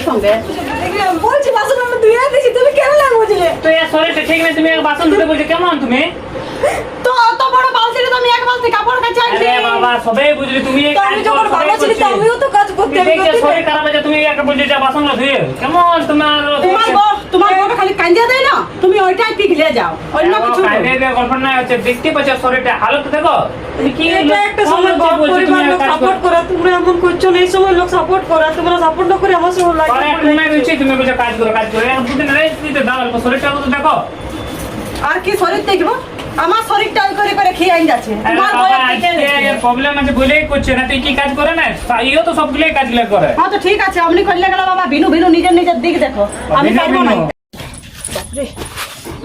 সঙ্গে বলছি বাসন আমি ধুয়ে দিয়েছি, তুমি কেমন বুঝলে? তো এর শরীরটা ঠিক না, তুমি বাসন ধুতে বলছো কেমন তুমি? তো অত বড় বালতিতে তো আমি এক বালতি কাপড় কাচা আনছি। আরে বাবা সবাই বুঝলি তুমি এই আমি যখন ভালো ছিলি তো আমিও তো কাজ করতে শরীর খারাপ আছে, তুমি একটা বলছো যে বাসনটা ধুয়ে কেমন তোমার বড় খালি কাঞ্জা দেয় না, তুমি ওইটাই পিঘলে যাও, অন্য কিছু না। কাঁদে দেওয়ার গল্প না হচ্ছে, দেখতে পাচ্ছ শরীরটা হালত দেখো তুমি কি একটা সময় পরিবার লোক সাপোর্ট করে, তোমরা এমন করছো না, এই সময় লোক সাপোর্ট করে, তোমরা সাপোর্ট না করে আমার সঙ্গে লাগে। তুমি বলছো কাজ করো দুদিন রেস্ট দিতে দাও, শরীরটা তো দেখো। আর কি শরীর দেখবো? আমার শরীরটা ওই করে খেয়ে আইন যাচ্ছে। তোমার প্রবলেম আছে বলেই করছে না, তুই কি কাজ করে না? ইও তো সবগুলোই কাজগুলো করে। হ্যাঁ তো ঠিক আছে, আপনি করলে গেল বাবা, বিনু নিজের দিক দেখো, আমি পারবো না। বাপরে,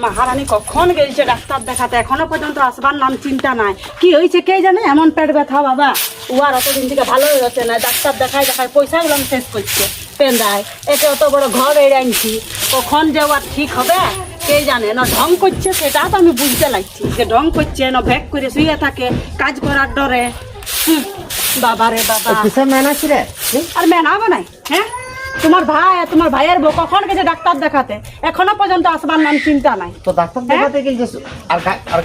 মহারানী কখন গেছে ডাক্তার দেখাতে, এখনো পর্যন্ত আসবার নাম চিন্তা নাই। কি হয়েছে কে জানে, এমন পেট ব্যথা বাবা, ও আর অতদিন থেকে ভালো হয়ে যাচ্ছে না। ডাক্তার দেখায় পয়সাগুলো আমি শেষ করছে পেন্দায়, একে অত বড় ঘর এড়ে আনছি, কখন যে আর ঠিক হবে কে জানে। না ঢং করছে সেটা তো আমি বুঝতে লাগছি, যে ঢং করছে না ভ্যাক করে শুয়ে থাকে কাজ করার ডরে। বাবা রে বাবা, কিসের মেনাছি রে? আর মেনাবো নাই? হ্যাঁ, তোমার ভাইয়ের বউ কখন গেছে ডাক্তার দেখাতে, এখনো পর্যন্ত আসবার নাম চিন্তা নাই। তো ডাক্তার দেখাতে গেছিস, আর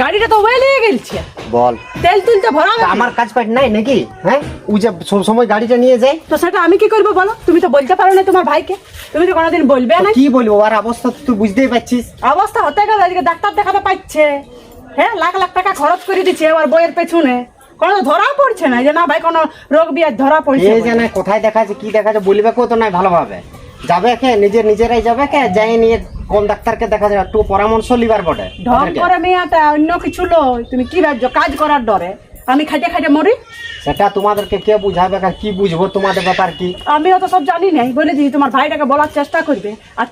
গাড়িটা তো ওয়ে নিয়ে গেছে, বল তেল তুলতে ভরা। আমার কাজ পাই নাই নাকি? হ্যাঁ, ও যে সব সময় গাড়িটা নিয়ে যায়, তো সেটা আমি কি করবো বলো? তুমি তো বলতে পারো না তোমার ভাইকে, তুমি তো কোনোদিন বলবে না। কি বলবো, আর অবস্থা তো তুই বুঝতেই পারছিস। অবস্থা হতে গেলে আজকে ডাক্তার দেখাতে পাচ্ছে, হ্যাঁ লাখ লাখ টাকা খরচ করে দিচ্ছে ওর বইয়ের পেছনে, কোনো ধরা পড়ছে না যে না ভাই কোনো রোগ বিয়ার ধরা পড়ছে। এই জানে কোথায় দেখাচ্ছে কি দেখাচ্ছে বলবে কেউ তো নাই ভালোভাবে। যাবে কে নিজেরাই যাবে কে, যাই নিয়ে কোন ডাক্তারকে দেখা যাবে, একটু পরামর্শ লিবার বটে। ঢং করে মেয়েটা, অন্য কিছু লয়। তুমি কি ভাবছো কাজ করার ডরে আমি খাইতে মরি? সেটা তোমাদেরকে কে বুঝাবে, কি বুঝবো তোমাদের ব্যাপার কি? আমিও তো সব জানি নাই, বলে দিই তোমার ভাইটাকে বলার চেষ্টা করবে আর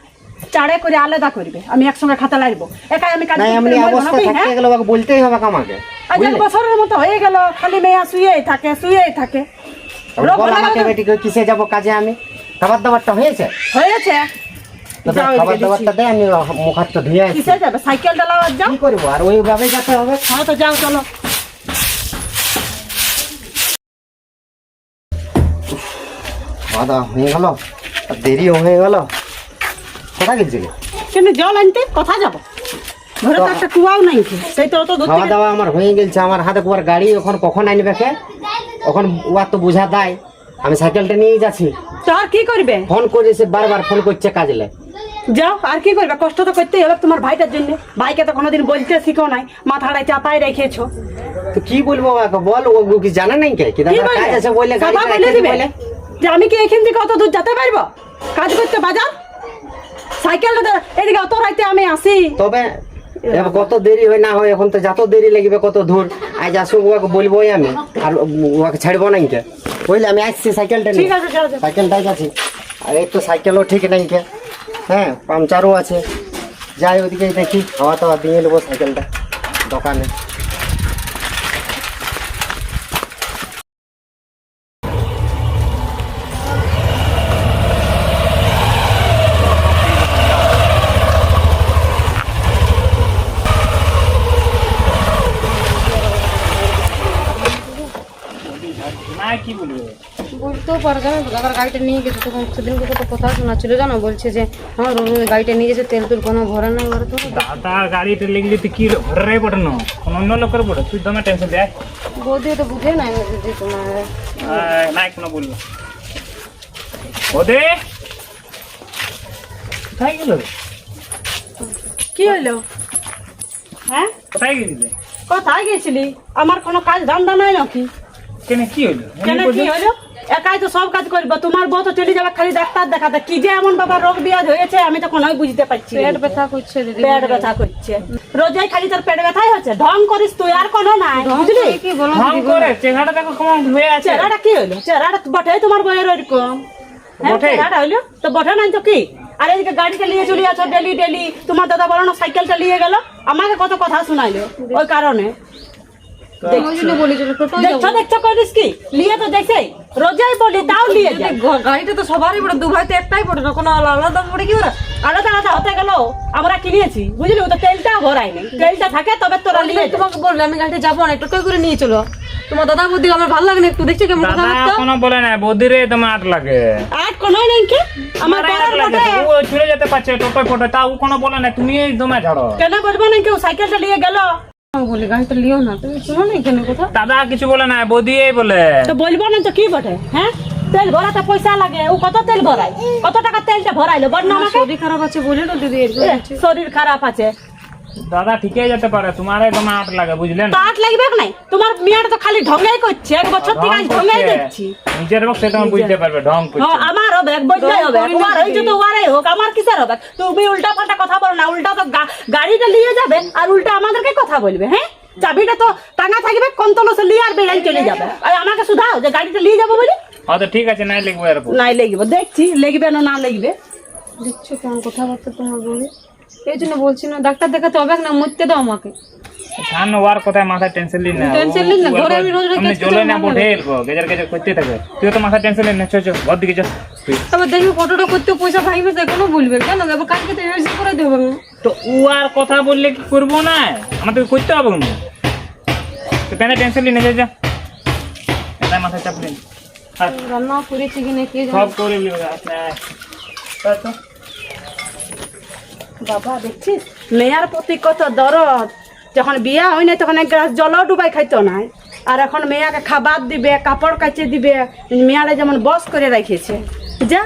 চাড়ে করে আলাদা করবে, আমি একসঙ্গে খাতা লাগবো, একাই আমি কাজ নাই এমনি অবস্থা থাকতে গেলে বলতেই হবে আমাকে। আজ এক বছরের মতো হয়ে গেল খালি মেয়া শুয়েই থাকে। বল আমাকে বেটি কিসে যাবো কাজে, আমি খাবার দাবারটা হয়েছে খাবার দাবারটা দেয়, আমি মুখ হাতটা ধুয়ে আসি। কিসে যাবে? সাইকেল চালাবার যাও। কি করবো আর ওইভাবে যেতে হবে। হ্যাঁ তো যাও, চলো। খাওয়া হয়ে গেল, দেরিও হয়ে গেল। কোথায় গেছিলে? কিন্তু জল আনতে কোথায় যাবো? ঘরে তো একটা কুয়াও নাই, সেই তো অত দূর খাওয়া দাওয়া আমার হয়ে গেছে, আমার হাতে কুয়ার গাড়ি কখন আনবে কে? এখন ওয়ার তো বুঝা দেয়, আমি সাইকেলটা নিয়ে যাচ্ছি। তো আর কি করবে? ফোন করেছে, বারবার ফোন করছে কাজলে। যাও, আর কি করবে? কষ্ট তো করতেই হবে তোমার ভাইটার জন্য। ভাইকে তো কোনোদিন বলতে শিখো নাই, মাথাটায় চাপায় রেখেছো। তো কি বলবো বল, ও কি জানে নাই কে কি কাজ আছে বলে বলে যে আমি কি এখান থেকে অত দূর যেতে পারবো কাজ করতে বাজার? সাইকেলটা এদিকে অত রাইতে আমি আসি, তবে কত দেরি হয় না হয়, এখন তো যত দেরি লাগবে কত দূর। আজ আসুক ওকে বলবোই আমি, আর ওকে ছাড়বো না কে বুঝলে। আমি আসছি সাইকেলটা নিয়ে, সাইকেলটাই যাচ্ছি। আর এই তো সাইকেলও ঠিক নাই কে, হ্যাঁ পাংচারও আছে। যাই ওদিকে দেখি, খাওয়া টাওয়া দিয়ে নেবো সাইকেলটা দোকানে। কি বলবো বলতেও পারো, জানো তো দাদার গাড়িটা নিয়ে গেছে, তখন সেদিনকে কত কথা শোনাচ্ছিল জানো, বলছে যে আমার গাড়িটা নিয়ে গেছে, তেল তুল কোনো ভরে নাই ঘরে। তো দাদা গাড়িটা লেগে তুই কি ঘরে পড়ে না, কোনো অন্য লোকের পড়ে, তুই তোমার টেনশন দেখ। বৌদি তো বুঝে নাই যে তোমার না কোনো বলবো। ওদে কোথায় গেল? কি হইলো? হ্যাঁ কোথায় গেছিলে? কোথায় গেছিলি? আমার কোনো কাজ ধান্দা নাই নাকি? কেন কি হইলো? কি হইলো? একাই তো সব কাজ করবো, তোমার বউ তো চলে যাবে খালি ডাক্তার দেখাতে। কি যে এমন বাবা রোগ বিয়াজ হয়েছে আমি তো কোনোই বুঝতে পারছি। পেট ব্যথা করছে দিদি, পেট ব্যথা করছে রোজাই, খালি তোর পেট ব্যথাই হচ্ছে। ঢং করিস তুই, আর কোনো নাই বুঝলি? কি বলো চেহারাটা দেখো কেমন হয়ে আছে। চেহারাটা কি হইলো? চেহারাটা বটে তোমার বইয়ের ওইরকম। চেহারাটা হইলো তো বটে নাই তো কি? আর এদিকে গাড়িটা নিয়ে চলে আছো ডেলি। তোমার দাদা বলো না সাইকেলটা নিয়ে গেল, আমাকে কত কথা শোনাইলো ওই কারণে। দেখছো করিস কি লিয়ে তো দেখে রোজাই বলি তাও লিয়ে যায়। গাড়িটা তো সবারই পড়ে, দু ভাই তো একটাই পড়ে না, কোনো আলাদা পড়ে কি ওরা? আলাদা হতে গেল আমরা কিনেছি বুঝলি, ও তো তেলটা ভরাই নেই। তেলটা থাকে তবে তোরা নিয়ে। তোমাকে বললে আমি গাড়িতে যাবো না, টোটো করে নিয়ে চলো। তোমার দাদা বৌদি আমার ভালো লাগে না একটু, দেখছো কেমন কথা দাদা বলতো? কোনো বলে না, বৌদিরে তোমার আট লাগে। আর কোনোই নাই কি আমার আট পাড়ার লাগে, বটে। ও ছুড়ে যেতে পারছে টোটো ফোটো, তা ও কোনো বলে না, তুমি একদম ঝাড়ো। কেন বলবো না, কেউ সাইকেলটা নিয়ে গেল আমি বলি গাড়িটা লিও না, তুমি শোনো না এখানে কথা। দাদা কিছু বলে না, বৌদি এই বলে। তো বলবো না তো কি বটে? হ্যাঁ, তেল ভরাতে পয়সা লাগে, ও কত তেল ভরায়, কত টাকা তেলটা ভরাইলো বল না আমার আমাকে। শরীর খারাপ আছে বলে না দিদি এরকম হচ্ছে। শরীর খারাপ আছে দাদা ঠিকই যেতে পারে, তোমার একদম আট লাগে, বুঝলেন? তো আট লাগবে নাই? তোমার মেয়েটা তো খালি ঢঙ্গাই করছে, এক বছর থেকে আজ ঢঙ্গাই দিচ্ছি। নিজের হোক সেটা বুঝতে পারবে, ঢং করছে। হ্যাঁ, আমার হবে এক বছরই হবে, তোমার হয়েছে তো ওয়ারে হোক, আমার কিসের হবে? তুমি উল্টা পাল্টা কথা বলো না, উল্টা তো গাড়িটা নিয়ে যাবে আর উল্টা আমাদেরকে কথা বলবে। হ্যাঁ, চাবিটা তো টাঙা থাকবে, কোন তলসে নিয়ে আর বেড়াই চলে যাবে, আর আমাকে শুধাও যে গাড়িটা নিয়ে যাবো বলে। হ্যাঁ তো ঠিক আছে, নাই লিখবো এরপর। নাই লেগবে, দেখছি লেগবে না না লেগবে। দেখছো কেমন কথাবার্তা তোমার বলে, এই জন্য বলছি না ডাক্তার দেখাতে হবে না, মরতে দাও আমাকে। সামনে ওয়ার কথায় মাথায় টেনশন নিন না, টেনশন নিন না, ঘরে আমি রোজ রোজ কাজ চলে না করতে বটে গেজার গেজার করতে থাকে, তুই তো মাথায় টেনশন নিন না, চল চল ঘর দিকে চল তুই। আবার দেখবি ফটোটা করতে পয়সা ভাঙবে তো এখনো বলবে কেন, এবার কালকে তো এসে করে দেবো আমি। তো ও আর কথা বললে কি করবো না, আমাদের করতে হবে না, তো কেন টেনশন নিন না, যা যা এটা মাথায় চাপ নিন। আর রান্না করেছি কিনা কে জানে। সব করে নিবে আপনি তো বাবা দেখছিস মেয়ার প্রতি কত দরদ, যখন বিয়া হয় না তখন এক গ্লাস জলও ডুবাই খাইতো না, আর এখন মেয়াকে খাবার দিবে, কাপড় কাচে দিবে, মেয়ারে যেমন বস করে রাখিয়েছে। যা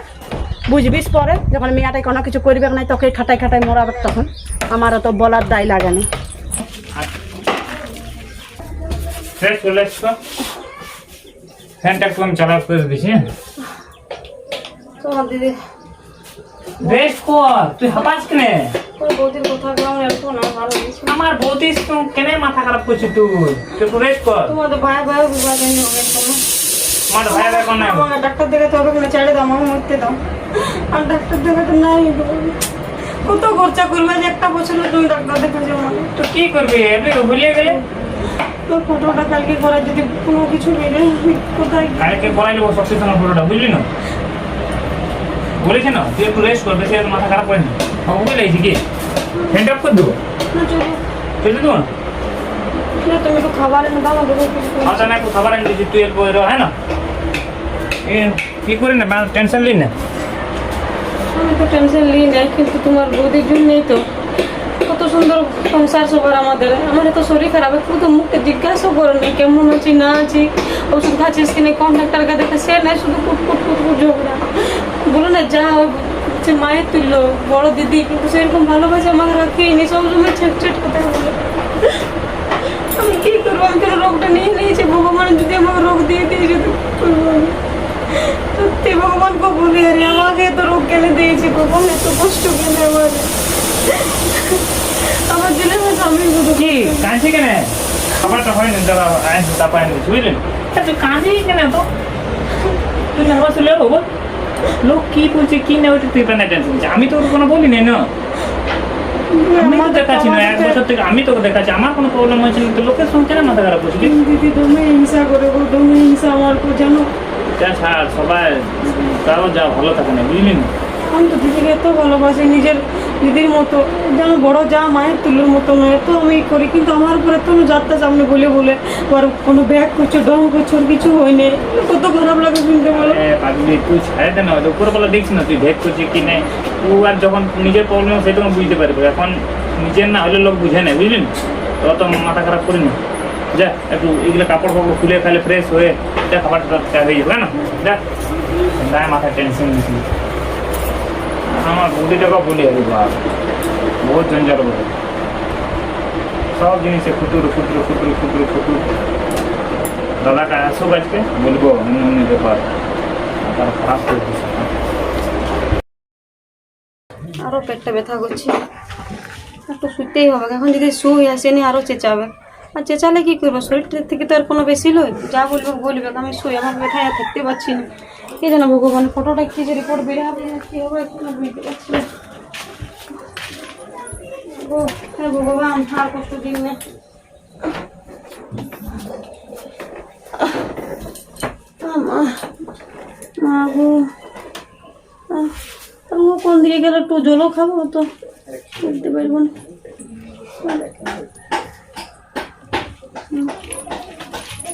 বুঝবিস পরে যখন মেয়াটাই কোনো কিছু করবে না, তোকে খাটাই খাটাই মরাবে, তখন আমারও তো বলার দায় লাগে না। ফ্রেশ চলে আসছো, ফ্যানটা একটু আমি চালাও করে দিছি। তোমার দিদি বেশ কর, তুই হাঁপাস কেনে? ওই বৌদির কথা কেমন এরকম না ভালো লাগছে। আমার বৌদি কেনে মাথা খারাপ করছিস তুই, তুই একটু রেস্ট কর। তোমাদের ভাই ভাই বিবাহ কেন হবে তোমার? আমার ভাই ভাই কোন নাই, আমার ডাক্তার দেখাতে হবে না, ছেড়ে দাও আমাকে মরতে দাও। আর ডাক্তার দেখাতে নাই কত খরচা করবে, যে একটা বছর তুমি ডাক্তার দেখাচ্ছ মানে। তো কি করবি এমনি ভুলিয়ে গেলে? তোর ফটোটা কালকে করার যদি কোনো কিছু মিলে কোথায় কালকে করাই নেবো সব কিছু ফটোটা, বুঝলি না? বলেছে না তুই একটু রেস্ট কর, বেশি মাথা খারাপ করেনি। বুঝে লাগছি কি ফ্যানটা অফ করে দেবো, না চলো বুঝলি দেবো না? না, তুমি একটু খাবার এনে দাও না, দেবো কিছু করে। মাথা না একটু খাবার আনি দিচ্ছি, তুই এর বই হ্যাঁ না? কি করি না, টেনশন নিই না। আমি তো টেনশন নিই নাই, কিন্তু তোমার বৌদির জন্যই তো কত সুন্দর সংসার সবার আমাদের। আমার এত শরীর খারাপ, একটু তো মুখে জিজ্ঞাসা করো নি কেমন আছি না আছি, ওষুধ খাচ্ছিস কিনে, কোন ডাক্তারকে দেখে, সে নাই শুধু কুটকুট কুটকুট ঝগড়া। বলো না যা হচ্ছে মায়ের তুললো বড় দিদি, কিন্তু সেরকম ভালোবাসে আমাকে রাখিনি, সবসময় ছেট ছেট কথা বলে। আমি কি করবো, আমি কেন রোগটা নিয়ে নিয়েছি, ভগবান যদি আমাকে রোগ দিয়ে দিয়েছে তো কি করবো আমি? সত্যি ভগবানকে বলি আরে আমাকে এত রোগ কেন দিয়েছে, ভগবান এত কষ্ট কেন আমার, আমার দিলে আমার স্বামী কি কাঁদছি কেন? খাবারটা হয়নি, দাদা আনছি তারপর আনি দিচ্ছি, বুঝলেন? তুই কাঁদছিস কেন? তো তুই নার্ভাস হলে হবো, লোক কি বলছে কি না ওইটা তুই প্রাণে টেনশন নিচ্ছিস। আমি তো ওর কোনো বলি নাই না, আমি তো দেখাচ্ছি না, এক বছর থেকে আমি তোকে দেখাচ্ছি, আমার কোনো প্রবলেম হয়েছে না, তো লোকের সঙ্গে কেন মাথা খারাপ করছি? দিদি তুমি হিংসা করে গো, তুমি হিংসা আমার উপর জানো। যা ছাড়, সবাই তাও যা ভালো থাকে না, বুঝলি না? আমি তো দিদিকে এত ভালোবাসি, নিজের দিদির মতো, যেন বড় যা মায়ের তুলোর মতো নয়, এত আমি করি, কিন্তু আমার উপরে এত যাত্রা সামনে বলে বলে আর কোনো ব্যাগ করছো ডং করছো, ওর কিছু হয়নি, কত খারাপ লাগে শুনতে বলো। পাগলি তুই ছাড়ে দে না, উপরবেলা দেখছি না তুই ভেদ করছিস কি নেই, ও আর যখন নিজের প্রবলেম সেটা বুঝতে পারবে, এখন নিজের না হলে লোক বুঝে নেয়, বুঝলি না? অত মাথা খারাপ করি না, যা একটু এগুলো কাপড় ফাপড় খুলে খালে ফ্রেশ হয়ে যা, খাবারটা হয়ে যাবে না, যা গায়ে মাথায় টেনশন নিচ্ছি। আমার বুদ্ধিটাকে বলি আরে বাপ, বহুত ঝঞ্ঝাট বলে, সব জিনিসে ফুটুর ফুটুর ফুটুর ফুটুর ফুটুর। দাদাকে আসুক আজকে বলবো এমনি ব্যাপার, তার খারাপ করে দিচ্ছে। আরও পেটটা ব্যথা করছে, একটু শুতেই হবে, এখন যদি শুই আসেনি আরও চেঁচাবে, আর চেঁচালে কী করবো, শরীরটার থেকে তো আর কোনো বেশি লয়, যা বলবে বলবে, আমি শুই, আমার ব্যথায় আর থাকতে পারছি না। কে জানো ভগবান ফটোটা কি যে রিপোর্ট বেড়ে হবে কী হবে এখনো বুঝতে পারছি না। ও হ্যাঁ ভগবান, আর কষ্ট দিন না। মা মা গো, ও কোন দিকে গেলে একটু জলও খাবো তো বুঝতে পারবো না।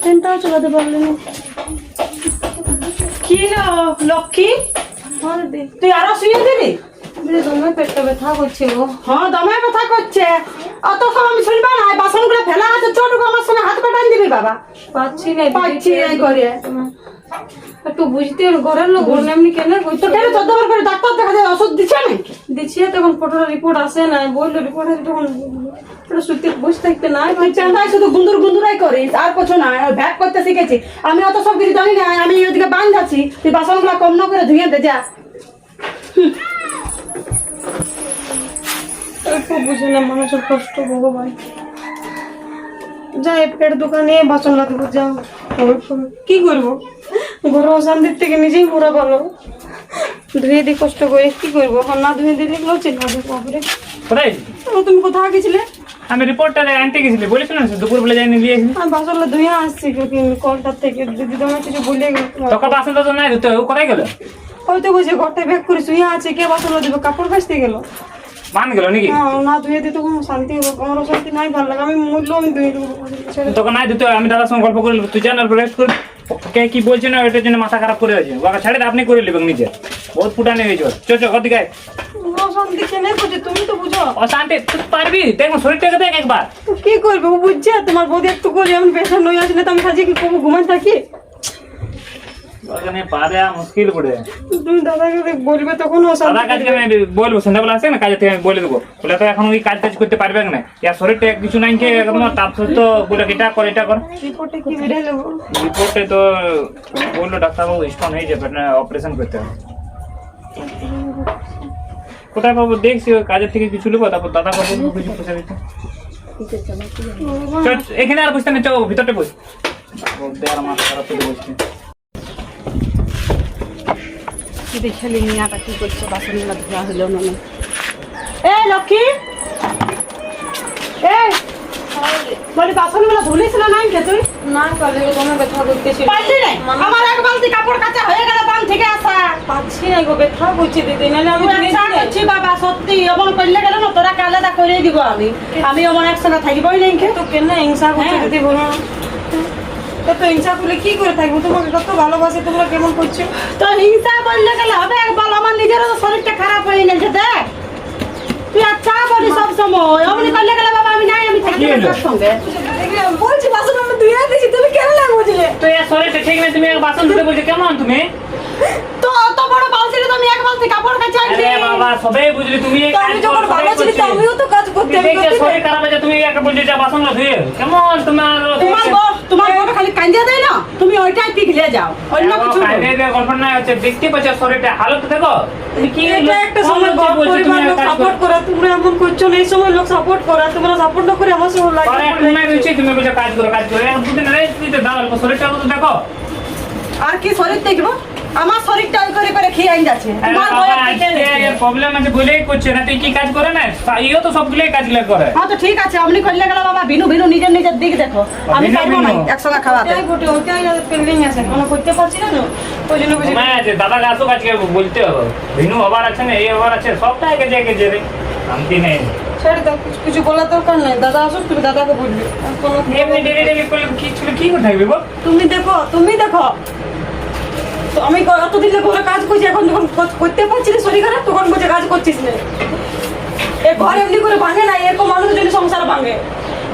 ফ্যানটাও চালাতে পারলি না। কি লক্ষ্মী, হ্যাঁ দিদি, তুই আরো শুয়ে দিবি? দিদি তোমার পেটটা ব্যথা করছে গো। হ্যাঁ দমে কথা করছে, অত সব আমি শুনবা না। বাসনগুলো ফেলা আছে, চটুকু আমার সঙ্গে হাত পাঠান দিবি বাবা। পাচ্ছি না পাচ্ছি এই করে। একটু বুঝতে হবে, ঘরের লোক বললে এমনি কেন তো করছো? কেন 14 বার করে ডাক্তার দেখা যায়, ওষুধ দিচ্ছে নাকি? দিচ্ছি তখন ফটোর রিপোর্ট আসে না, বললো রিপোর্ট আসে তখন সত্যি বসে থাকতে না। তুই চেন্দাই শুধু গুন্দুরাই করিস, আর কিছু না। ভ্যাক করতে শিখেছি আমি, অত সব কিছু জানি না। আমি ওদিকে বাঁধাচ্ছি, তুই বাসনগুলো কম না করে ধুয়ে দে যা। একটু বুঝে না মানুষের কষ্ট, ভগবান। যাই পেট দোকানে বাসন লাগবো, যাও কি করবো? ঘর অশান্তির থেকে নিজেই পুরা ভালো। ধুয়ে দিই কষ্ট করে, কি করবো? না ধুয়ে দিলে চিন্তা বাপরে। কোথায়? তুমি কোথাও গেছিলে? আমি রিপোর্টটা আনতে গেছিলি, বলেছিল না দুপুরবেলা যাইনি দিয়ে আসলি। আমি বাসনটা ধুয়ে আসছি কলটার থেকে। দিদি তোমার কিছু বলে গেল, তোকে বাসন তো নাই ধুতে, ও কোথায় গেল? হয়তো বুঝে ঘরটা ব্যাগ করে শুয়ে আছে, কে বাসন দেবে? কাপড় কাচতে গেল। মান গেল নাকি? না ধুয়ে দিতে কোনো শান্তি হবে, আমার শান্তি নাই, ভালো লাগে। আমি মূল্য আমি ধুয়ে দেবো। তোকে নাই ধুতে, আমি দাদার সঙ্গে গল্প করে নেবো। তুই জান রেস্ট কর। কে কি বলছে না, এটার জন্য মাথা খারাপ করে আছে। ওকে ছেড়ে দে, আপনি করে নেবেন নিজে। বহুত ফুটানি হয়েছে। চো ওদিকে আয়। অশান্তি কেন করছে তুমি তো বুঝো। অশান্তি তুই পারবি? দেখ শরীরটাকে দেখ একবার। তো কি করবে ও বুঝছে? তোমার বৌদি একটু করে এমন পেশেন্ট হয়ে আসলে তো আমি সাজিয়ে কি করবো? ঘুমাই থাকি? ওখানে পা দেওয়া মুশকিল পড়ে। তুমি দাদাকে বলবে তখন দাদা অশান্তি। কাজকে আমি বলবো, সন্ধ্যাবেলা আসে না কাজে থেকে আমি বলে দেবো। বলে তো এখন ওই কাজ করতে পারবে না, ইয়ার শরীরটা কিছু নাই কি একদম তাপ সত্য বলে এটা কর এটা কর। রিপোর্টে কি বেরিয়ে নেবো? রিপোর্টে তো বললো ডাক্তারবাবু স্টোন হয়ে যাবে, অপারেশন করতে হবে। কোথায় পাবো দেখছি, ওই কাজের থেকে কিছু নেবো, তারপর দাদা বলবো কিছু পয়সা দিতে। চল, এখানে আর বুঝতে নেই, চো ভিতরটা বস। আর মাথা খারাপ করে বসছি। দেখে মিয়াটা কি করছে, বাসনগুলো ধোয়া হলো না। এ লক্ষ্মী, এ বলি বাসনগুলো ধুলিস না কে তুই? না কালে তোমার ব্যথা করতেছিল। পারলি না? আমার এক বালতি কাপড় কাচা হয়ে গেল বান থেকে আসা। পাচ্ছি না গো, ব্যথা করছে দিদি, নাহলে আমি আমি আশা করছি বাবা, সত্যি এমন করলে গেল না তোরা কালেদা করে দিব। আমি এমন একসঙ্গে থাকবই নাই। তো কেন হিংসা করছো দিদি বলো না? তো হিংসা করলে কি করে থাকবো? তোমাকে কত ভালোবাসে, তোমরা কেমন করছো? তো হিংসা করলে গেলে হবে? একবার আমার নিজেরও তো শরীরটা খারাপ হয়ে গেছে। দেখ তুই আর চা বলি সব সময়, অমনি করলে গেলে বাবা আমি নাই, আমি থাকি তোর সঙ্গে। বলছি বাসন আমি ধুয়ে দিয়েছি, তুমি কেন না বুঝলে? তো এর শরীরটা ঠিক নেই, তুমি এক বাসন ধুতে বলছো কেমন তুমি? তো অত বড় বালতিতে তো আমি এক বালতি কাপড় কাচা আনছি। আরে বাবা সবাই বুঝলি, তুমি এই তো আমি কাজ যখন করো, সবাই ভালো ছিলি তো করছে। আমিও তো কাজ করতে তুমি দেখছো শরীর খারাপ হয়েছে, তুমি একটা বলছো যে বাসনগুলো ধুয়ে কেমন তোমার তোমার বড় খালি কাঞ্জা দেয় না, তুমি ওইটাই পিঘলে যাও, অন্য কিছু না। গল্প না হচ্ছে, দেখতে পাচ্ছ শরীরটা হালত দেখো। তুমি কি এটা একটা সময় বলছো, বলছো তুমি পরিবার লোক কাজ সাপোর্ট করো। করা, তোমরা এমন করছো না। এই সময় লোক সাপোর্ট করা, তোমরা সাপোর্ট না করে আমার সঙ্গে পরে এক সময় রয়েছে, তুমি বলছো কাজ করো কাজ করো, এখন দুদিন রেস্ট দিতে দাও, অল্প শরীরটা তো দেখো। আর কি শরীর দেখবো? আমার শরীরটা ওই করে করে খেয়ে আইন যাচ্ছে। আরে তোমার বাবা, বয়স আজকে থেকে গেছে। এর প্রবলেম আছে বলেই করছে না, তুই কি কাজ করে না? ইও তো সবগুলোই কাজগুলো করে। হ্যাঁ তো ঠিক আছে, অমনি করলে গেল বাবা। বিনু নিজের নিজের দিক দেখো, আমি বিনু, পারবো না বিনু। একসঙ্গে খাওয়াতে। ওটাই ঘটে, ওটাই পেন্ডিং আছে, কোনো করতে পারছি না তো ওই জন্য বুঝি। সময় আছে, দাদাকে আসুক আজকে বলতে হবে। ভিনু আবার আছে না, এই আবার আছে, সবটা একে যে রে শান্তি নেই। ছেড়ে দাও, কিছু বলার দরকার নাই। দাদা আসুক, তুমি দাদাকে বলবি। আর কোনো এমনি ডেলি করলে কি ছিল, কি করে থাকবে বল? তুমি দেখো তো আমি এতদিন ঘরে কাজ করছি, এখন যখন করতে পারছি না শরীর খারাপ, তখন বলছে কাজ করছিস না। এ ঘর এমনি করে ভাঙে না, এরকম মানুষের জন্য সংসার ভাঙে।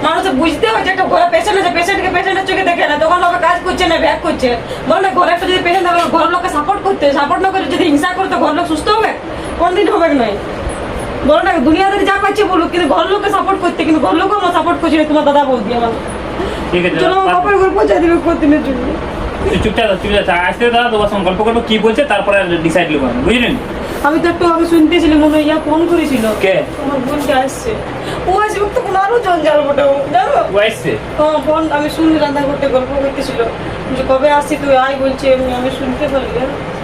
মানুষের বুঝতে হয় যে একটা ঘরে পেশেন্ট আছে, পেশেন্টকে পেশেন্টের চোখে দেখে না, তখন লোকে কাজ করছে না, ব্যাগ করছে। বলো না, ঘরে একটা যদি পেশেন্ট থাকে, ঘরের লোককে সাপোর্ট না করে যদি হিংসা করে, তো ঘর লোক সুস্থ হবে? কোনদিন হবে না। বলো না, দুনিয়াতে যা পাচ্ছে বলুক, কিন্তু ঘর লোককে সাপোর্ট করতে, কিন্তু ঘর লোকও আমার সাপোর্ট করছে না। তোমার দাদা বৌদি আমার ঠিক আছে, চলো আমার বাপের ঘর পৌঁছা দিবে কদিনের জন্য। তুই চুপচাপ আসতে দাদা, তোমার সঙ্গে গল্প করবো, কি বলছে তারপরে ডিসাইড নেবো, বুঝলেন? আমি তো একটু আগে শুনতেছিলাম, মনে হয় ফোন করেছিল। কে? আমার বোনটা আসছে, ও আসবে তখন আরো জঞ্জাল বটে, জানো? ও আসছে? হ্যাঁ ফোন আমি শুনি, রান্না করতে গল্প করতেছিল যে কবে আসছি তুই আয় বলছে, আমি শুনতে পারি।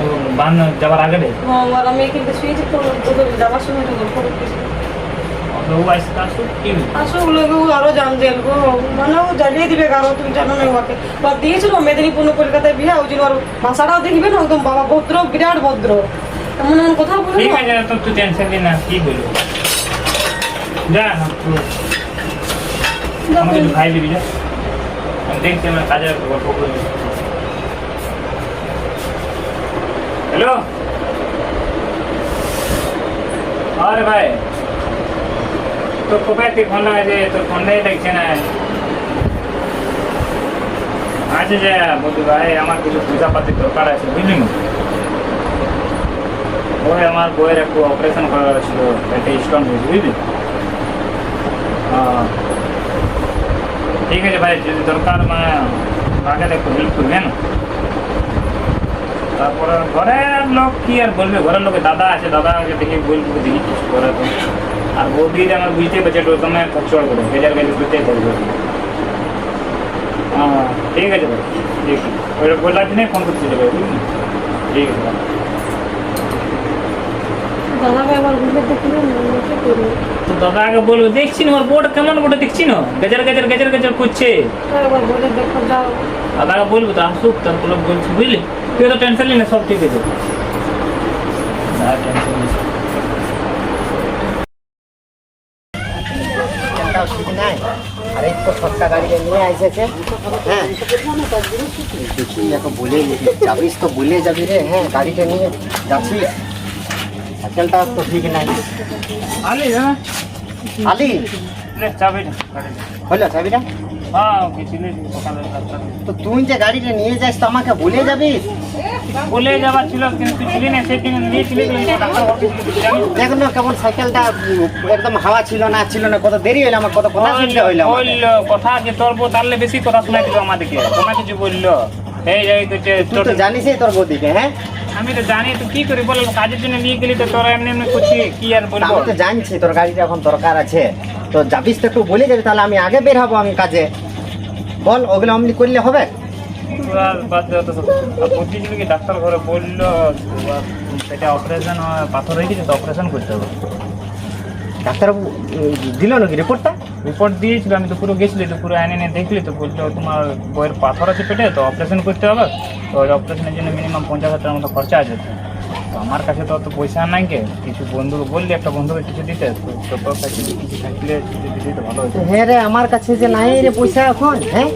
ও বান যাবার আগে রে? হ্যাঁ আর আমি কিন্তু শুয়েছি তো, তোকে যাবার সময় তো গল্প করতেছিল। ও আসতে আসুক, কি আসো লোক আরো জঞ্জাল গো, মানে ও জ্বালিয়ে দিবে কারো, তুমি জানো না ওকে। বা দিয়েছিল মেদিনীপুর কলকাতায় বিয়ে, ওই জন্য আর ভাষাটাও দেখবে না, একদম বাবা ভদ্র, বিরাট ভদ্র, এমন এমন কথা বলে ঠিক না। আছে, তো তুই টেনশন নিস না, কি বলবো, যা আমাকে ভাই দিবি, যা আমি দেখছি আমার কাজের গল্প করি। হ্যালো, আরে ভাই তোর কোথায় তুই ফোন লাগাইছে? তোর ফোনটাই দেখছে না। আচ্ছা যে বলছি ভাই আমার কিছু পয়সা পাতির দরকার আছে বুঝলি না? ওই আমার বইয়ের একটু অপারেশন করার ছিল, একটা স্টোন হয়েছে বুঝলি। ঠিক আছে ভাই, যদি দরকার মানে আগে একটু হেল্প করবে না। তারপরে ঘরের লোক কি আর বলবে, ঘরের লোকে দাদা আছে, দাদাকে দেখে বলবো দেখি কিছু করে তো। আর বৌদি আমার বুঝতে পারছে একটু তুমি খরচড় করে গেজার গেজে করতেই থাকবে। হ্যাঁ ঠিক আছে ভাই, ঠিক আছে ওই বললার দিনে ফোন করতে যাবে বুঝলি। ঠিক আছে ভাই। দাদাকে আবার ঘুরে দেখলে কি করবো? তো দাদাকে বলবো দেখছি না ওর বোর্ড কেমন বোর্ডে দেখছি না গেজার গেজার গেজার গেজার করছে। একবার বলে দেখো যাও। দাদাকে বলবো তো আসুক, তারপরে বলছি বুঝলি। তুই তো টেনশন নি না, সব ঠিক আছে। টেনশন নিস না। চিন্তাও ঠিক নাই। আর এই তো সস্তা গাড়িটা নিয়ে এসেছে। হ্যাঁ দেখি এখন বলে যাবিস তো বলে যাবি রে। হ্যাঁ গাড়িটা নিয়ে যাচ্ছিস, সাইকেলটা তো ঠিক নাই। আলি হ্যাঁ আলি লে চাবিটা গাড়িটা। হলো চাবিটা? হ্যাঁ ওকে ছিল সকালে তো তুই যে গাড়িটা নিয়ে যাস তো আমাকে বলে যাবিস। বলে যাবার ছিল কিন্তু তুই ছিলি না, সেদিন নিয়েছিলি ডাক্তার দেখ না কেমন সাইকেলটা একদম হাওয়া ছিল না কত দেরি হইলো, আমার কত কথা শুনতে হইলো। বললো কথা যে তোর বউ তাহলে বেশি কথা শোনাই দিল আমাদেরকে, তোমার কিছু বললো এই তুই তো জানিসই তোর বৌদিকে। হ্যাঁ আমি তো জানি, তুই কি করি বল, কাজের জন্য নিয়ে গেলি তো তোরা এমনি এমনি করছি কি আর বলবো। আমি তো জানছি তোর গাড়িটা এখন দরকার আছে, তো যাবিস তো একটু বলে যাবি, তাহলে আমি আগে বের হবো আমি কাজে। বল ওগুলো অমনি করলে হবে? তোরা বাদ দে তো সব। আর বলছিলি কি ডাক্তার ঘরে বললো সেটা অপারেশন পাথর হয়ে গেছে তো অপারেশন করতে হবে। ডাক্তারবাবু দিল নাকি রিপোর্টটা? রিপোর্ট দিয়েছিল, আমি তো পুরো গেছিলি, তো পুরো এনে দেখলি তো বলছো তোমার বইয়ের পাথর আছে পেটে, তো অপারেশন করতে হবে। তো অপারেশনের জন্য মিনিমাম 50,000 টাকার মতো খরচা আছে। তো আমার কাছে তো অত পয়সা নাই, কে কিছু বন্ধুকে বললি একটা বন্ধুকে কিছু দিতে, তো তোর কাছে যদি কিছু থাকলে যদি দিতে ভালো হতো। হ্যাঁ রে, আমার কাছে যে নাই রে পয়সা এখন। হ্যাঁ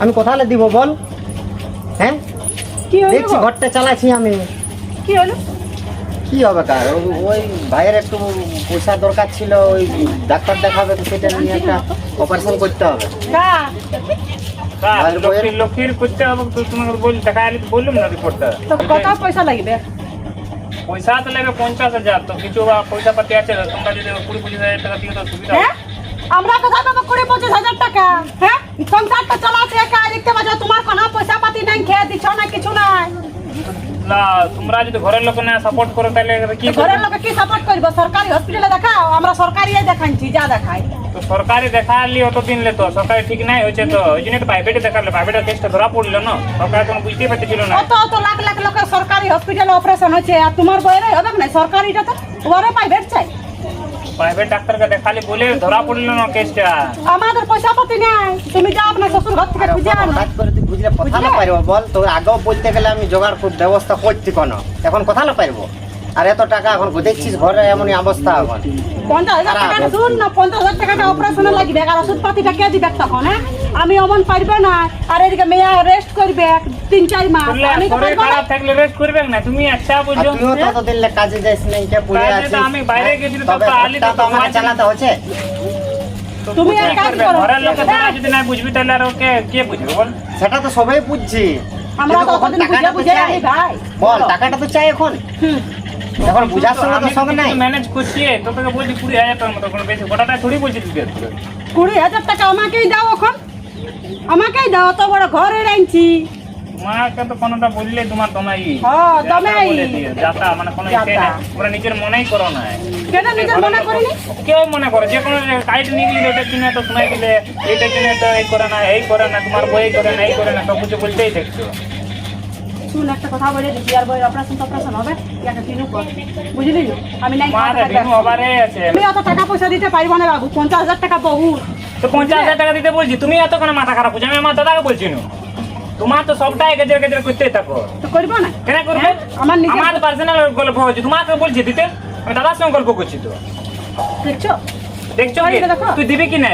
আমি কোথায় দিব বল? হ্যাঁ কি হলো দেখছি ঘরটা চালাচ্ছি আমি। কি হলো? কি হবে কার ওই ভাইয়ের একটু পয়সা দরকার ছিল, ওই ডাক্তার দেখাবে তো সেটা নিয়ে একটা অপারেশন করতে হবে। লক্ষ্মীর করতে হবে তো তোমাকে বলি দেখা আলি তো বললাম না রিপোর্টটা। তো কত পয়সা লাগবে? পয়সা তো লাগবে 50,000, তো কিছু পয়সা পাতি আছে, তোমরা যদি 20-25,000 টাকা দিয়ে তো সুবিধা হ্যাঁ আমরা কোথায় পাবো 20-25,000 টাকা? হ্যাঁ সংসারটা চালাচ্ছে একা, দেখতে পাচ্ছ তোমার কোনো পয়সা পাতি নাই, খেয়ে দিচ্ছ না কিছু নাই। না তোমরা যদি ঘরের লোক না সাপোর্ট করো তাহলে কি ঘরের লোকে কি সাপোর্ট করবো? সরকারি হসপিটালে দেখাও, আমরা সরকারি দেখাচ্ছি যা দেখাই। তো সরকারি দেখালি অতদিন লে, তো সরকারি ঠিক নাই হয়েছে, তো ওই জন্য তো প্রাইভেটে দেখালে প্রাইভেটের কেসটা ধরা পড়লো না, সরকার কোনো বুঝতেই পারছিল না। অত লাখ লাখ লোকের সরকারি হসপিটালে অপারেশন হচ্ছে, আর তোমার বইয়ের হবে না সরকারিটা, তো ওরে প্রাইভেট চাই। প্রাইভেট ডাক্তারকে দেখালি বলে ধরা পড়লো না কেসটা। আমাদের পয়সা পাতি নাই, তুমি যাও আপনার শ্বশুর ঘর থেকে খুঁজে আনো। হঠাৎ করে তুই বুঝলে কথা না পারবো বল? তো আগেও বলতে গেলে আমি জোগাড় ব্যবস্থা করছি কোনো, এখন কথা না পারবো। আর এত টাকা এখন দেখছিস ঘরে এমনই অবস্থা এখন। 50,000 টাকাটা শুন না, 50,000 টাকাটা অপারেশনে লাগবে, আর ওষুধ পাতিটা কে দিবে তখন? হ্যাঁ আমি অমন পারবে না, আর এদিকে মেয়ে রেস্ট করবে 3-4 মাস। আমি তো শরীর খারাপ থাকলে রেস্ট করবে না, তুমি আচ্ছা আর বলছো। তুইও তো দিন কাজে যাইস না, এটা পড়ে কাজে আছিস। তো আমি বাইরে গেছিলাম, তো তবে আলি ঘরটা তো আমাকে চালাতে হচ্ছে। তুমি এক কাজ করো, ঘরের লোকে তোরা যদি না বুঝবি তাহলে আর ওকে কে বুঝবে বল? সেটা তো সবাই বুঝছি, আমরা কিন্তু তো এখন কতদিন টাকাটা তো বুঝে চাই। আনি ভাই। বল টাকাটা তো চাই এখন। এখন বুঝার সঙ্গে তো সঙ্গে নাই। ম্যানেজ করছি, তো তোকে বলছি 20,000 টাকার মতো, কোনো বেশি গোটাটা থোড়ি বলছি দিতে। 20,000 টাকা আমাকেই দাও, এখন আমাকেই দাও, তো বড় ঘরে আনছি। মাকে তো কোনোটা বললে তোমার তোমাই হ্যাঁ, তোমাই। যাতা মানে কোনো যাতা। ইচ্ছে না, ওরা নিজের মনেই করো না। কেন নিজের মনে করিনি? কেউ মনে করে যে কোনো কাইট নিয়ে গেলে ওটা কিনে তো শোনাই দিলে এইটা কিনে তো এই করে না, এই করে না, তোমার বই করে না, এই করে না, সব কিছু বলতেই দেখছো। শুন একটা কথা বলে দিচ্ছি, আর বই অপারেশন হবে, একটা কিনু কর, বুঝলি? আমি নাই মার ভিনু আবারে আছে, আমি অত টাকা পয়সা দিতে পারবো না বাবু, 50,000 টাকা বহুত। তো 50,000 টাকা দিতে বলছি, তুমি এত কোনো মাথা খারাপ করছো? আমি আমার দাদাকে বলছি না, তোমার তো সবটাই গেজের গেজের করতেই থাকো। তো করবো না? কেন করবে? হ্যাঁ, আমার নিজের- আমার পার্সোনাল গল্প হচ্ছে, তোমাকে বলছি দিতে, আমি দাদার সঙ্গে গল্প করছি। তো দেখছো দেখছো কি? বাড়িতে দেখো। তুই দিবি কি না?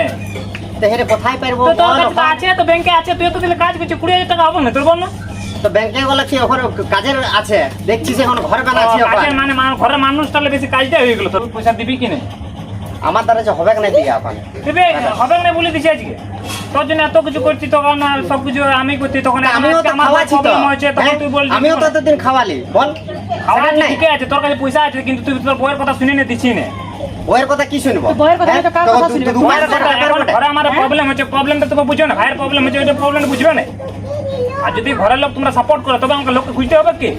তেহেরে কোথায় পারবো তো তোর বল কাছে তো আছে, তো ব্যাংকে আছে, তুই তো দিলে কাজ করছিস, 20,000 টাকা হবে না তোর বল না? তো ব্যাংকে গেলে কি ওখানে কাজের আছে দেখছিস এখন ঘরে বেলা আছে ওখানে কাজের মানে ঘরের মানুষ তাহলে বেশি কাজটা হয়ে গেল, তোর পয়সা দিবি কিনে? আমার দ্বারা যে হবে না দিয়ে ওখানে দিবে হবে না বলে দিছি আজকে। তোর জন্য এত কিছু করছি, তখন আর সবকিছু আমি করছি, তখন আমিও তো আমার খাওয়াচ্ছি তো প্রবলেম হয়েছে, তখন হ্যাঁ? তুই বলছিস আমিও তো এতদিন খাওয়ালি বল খাওয়া সেটা নাই ঠিকই আছে, তোর কাছে পয়সা আছে, কিন্তু তুই তোর বউয়ের কথা শুনে নিতিস না। ওর কথা কি শুনবো তো বউয়ের কথা হ্যাঁ? তো কার তো কথা তুই- শুনবে? তুই দুবাইয়ের এখন কথা ব্যাপার বটে। ঘরে আমার প্রবলেম হচ্ছে, প্রবলেমটা তুমি বুঝো না, ভাইয়ের প্রবলেম হচ্ছে, ওইটা প্রবলেম বুঝবে না। আর যদি ঘরের লোক তোমরা সাপোর্ট করো তবে আমাকে লোককে খুঁজতে হবে কি?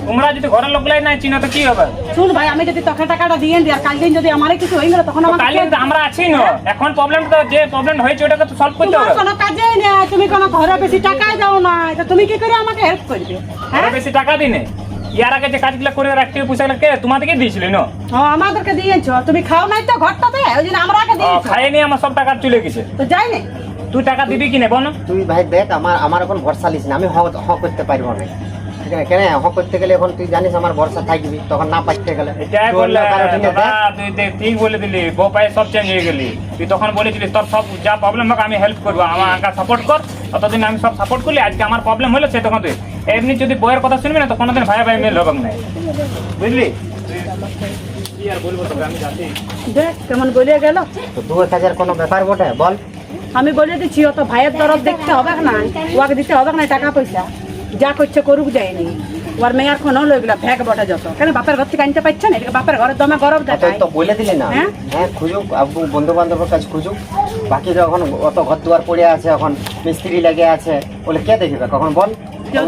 তোমরা যদি ঘরের লোকলাই নাই চিনো তো কি হবে? শুন ভাই, আমি যদি তোকে টাকাটা দিয়ে দিই আর কাল দিন যদি আমারই কিছু হয়ে গেল তখন আমাকে কালকে তো আমরা আছি না, এখন প্রবলেমটা যে প্রবলেম হয়েছে ওটাকে তো সলভ করতে তোমার হবে। কোনো কাজেই নেই, তুমি কোনো ঘরে বেশি টাকাই দাও না, তো তুমি কি করে আমাকে হেল্প করবে? হ্যাঁ আরো বেশি টাকা দিনে ইয়ার আগে যে কাজগুলো করে রাখতে পয়সাগুলো কে তোমাদেরকে দিয়েছিল না? ও আমাদেরকে দিয়েছো, তুমি খাও নাই তো ঘরটাতে, ওই জন্য আমরা আগে দিয়েছো। খাইয়ে নিয়ে আমার সব টাকা চলে গেছে। তো যাই নাই। তুই টাকা দিবি কিনে বল? তুই ভাই দেখ আমার এখন ভরসা লিস না, আমি হ করতে পারবো না ঠিক আছে কেন হ করতে গেলে এখন তুই জানিস আমার ভরসা থাকবি তখন না পাইতে গেলে এটাই তোর বললে ব্যাপার ওখানে দাদা, দেখ। তুই দেখ ঠিক বলে দিলি, বউ পায়ে সব চেঞ্জ হয়ে গেলি। তুই তখন বলেছিলিস তোর সব যা প্রবলেম হোক আমি হেল্প করবো, আমার আঁকা সাপোর্ট কর। ততদিন আমি সব সাপোর্ট করলি, আজকে আমার প্রবলেম হলো সে তখন তুই এমনি যদি বইয়ের কথা শুনবি না তো কোনোদিন ভাই ভাই মেল হবে না, বুঝলি? কি আর বলবো তোকে, আমি যাচ্ছি। দেখ কেমন বলে গেল। তো 2,000 কোনো ব্যাপার বটে বল আমি বলে দিচ্ছি, ও তো ভাইয়ের তরফ দেখতে হবে না, ওকে দিতে হবে না টাকা পয়সা, যা করছে করুক যায়নি। ওর মেয়ার কোনো লোকগুলা ভ্যাগ বটে যত, কেন বাপের ঘর থেকে আনতে পারছে না, এদিকে বাপের ঘরের দমে গরম তো দেখায়। তো বলে দিলি না হ্যাঁ? হ্যাঁ খুঁজুক বন্ধু বান্ধবের কাছে খুঁজুক, বাকি যখন অত ঘর দুয়ার পড়ে আছে এখন মিস্ত্রি লেগে আছে বলে কে দেখবে কখন বল,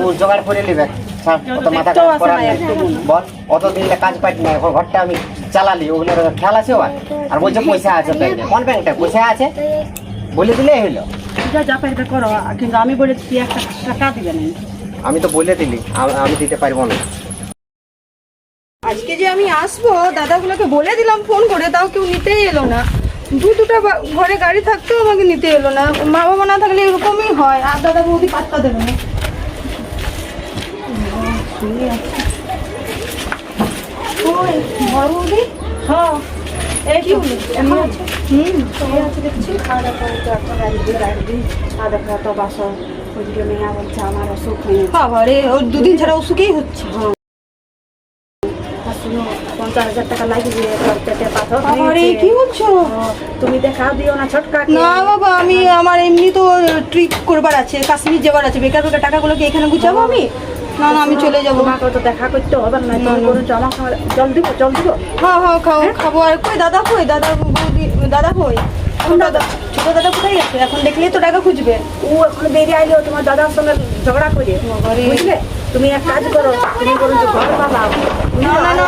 ও জোগাড় করে নিবে ছাড়, অত মাথা দেখতেও খারাপ আসে করার না নেই। একটু। বল অত দিনলে কাজ পাইনি না, এখন ঘরটা আমি চালালি ওগুলোর খেয়াল আছে ওর, আর বলছে পয়সা আছে ব্যাংকে, কোন ব্যাংকটা পয়সা আছে বলে দিলে হইলো। যা যা পারবে করো, কিন্তু আমি বলে দিচ্ছি একটা টাকা দিবে না। আমি তো বলে দিলি আমি দিতে পারবো না। আজকে যে আমি আসবো দাদাগুলোকে বলে দিলাম ফোন করে, তাও কেউ নিতেই এলো না। দুটা ঘরে গাড়ি থাকতেও আমাকে নিতে এলো না। মা বাবা না থাকলে এরকমই হয়, আর দাদা বৌদি পাত্তা দেবে না। ওই, বড় বৌদি? হ্যাঁ এই কি তো, হলো? এমনি আছে। শুয়ে আছে দেখছি। খাওয়া দাওয়া করে তো এখন একদিন খাওয়া দাওয়া তো বাসন, ওইদিকে মেয়া বলছে আমার অসুখ হয়ে বাবারে, ওর দুদিন ছাড়া অসুখেই হচ্ছে। 50,000 টাকা লাগবে, তোর পেটে পাথর বাবারে, হয়েছে। কি বলছো? তুমি দেখা দিও না ছোটকা। না বাবা, আমি আমার এমনি তো ট্রিপ করবার আছে, কাশ্মীর যাবার আছে, বেকার বেকার টাকাগুলোকে এখানে গুছাবো আমি? না না, আমি চলে যাবো। তোমাকে তো দেখা করতে হবে না, না, তুমি না। বলছো আমার সঙ্গে জল দিব, জল দিব। হ্যাঁ হ্যাঁ, খাবো। আর কই দাদা, কই দাদা বৌদি, দাদা কই? ছোট দাদা কোথায় গেছে? এখন দেখলেই তো টাকা খুঁজবে। ও এখন বেরিয়ে আইলো তোমার দাদার সঙ্গে ঝগড়া করে, বাবারে। বুঝলে? তুমি এক কাজ করো, তুমি বলো যে ঘর বাবা না না না,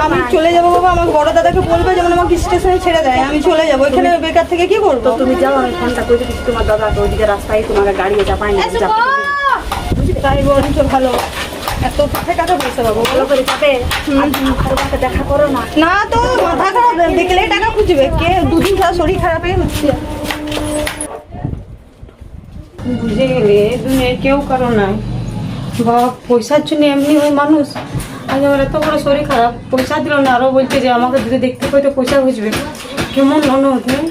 আমি চলে যাবো বাবা। আমার বড় দাদাকে বলবে যেমন আমাকে স্টেশনে ছেড়ে দেয়, আমি চলে যাবো। এখানে বেকার থেকে কি করবো? তো তুমি যাও, আমি ফোনটা করে দিচ্ছি তোমার দাদাকে, ওইদিকে রাস্তায় তোমাকে গাড়ি চাপাই না, তাই বলছ, ভালো। এত কোথায় টাকা পয়সা পাবো? ভালো করে চাপে। আর তোমাকে দেখা করো না। না তো, মাথা খারাপ, দেখলেই টাকা খুঁজবে কে? দুদিন ছাড়া শরীর খারাপই হচ্ছে। বুঝে গেলে দুনিয়ায় কেউ কারো নাই। বাবা, পয়সার জন্য এমনি হয় মানুষ। আজ আমার এত বড় শরীর খারাপ, পয়সা দিল না, আরো বলছে যে আমাকে যদি দেখতে পাই তো পয়সা খুঁজবে। কেমন ননদ, হ্যাঁ?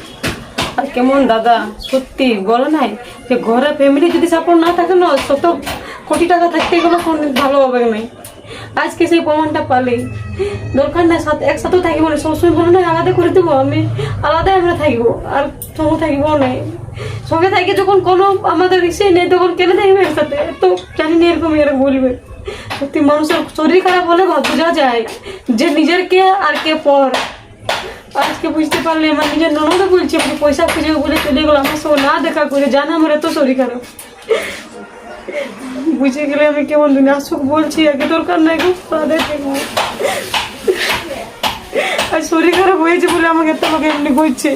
আর কেমন দাদা। সত্যি বলো নাই যে ঘরে ফ্যামিলি যদি সাপোর্ট না থাকে না, শত কোটি টাকা থাকতে গেলে কোনদিন ভালো হবে নাই। আজকে সেই প্রমাণটা পালি। দরকার নাই একসাথে থাকিব না, সবসময় বলো না আলাদা করে দেবো, আমি আলাদাই আমরা থাকবো, আর সঙ্গে থাকবো নাই। সঙ্গে থাকি যখন কোনো আমাদের ইসে নেই তখন কেন থাকবে একসাথে? তো জানি না এরকম এরা বলবে। সত্যি মানুষের শরীর খারাপ হলে বোঝা যায় যে নিজের কে আর কে পর। আজকে বুঝতে পারলে আমার নিজের ননদও বলছে আপনি পয়সা খুঁজে বলে চলে গেলো আমার সঙ্গে না দেখা করে, জানা আমার এত শরীর খারাপ। বুঝে গেলে আমি কেমন দিন আসুক বলছি, আগে দরকার নাই গো তাদের। আর শরীর খারাপ হয়েছে বলে আমাকে এত লোক এমনি করছে।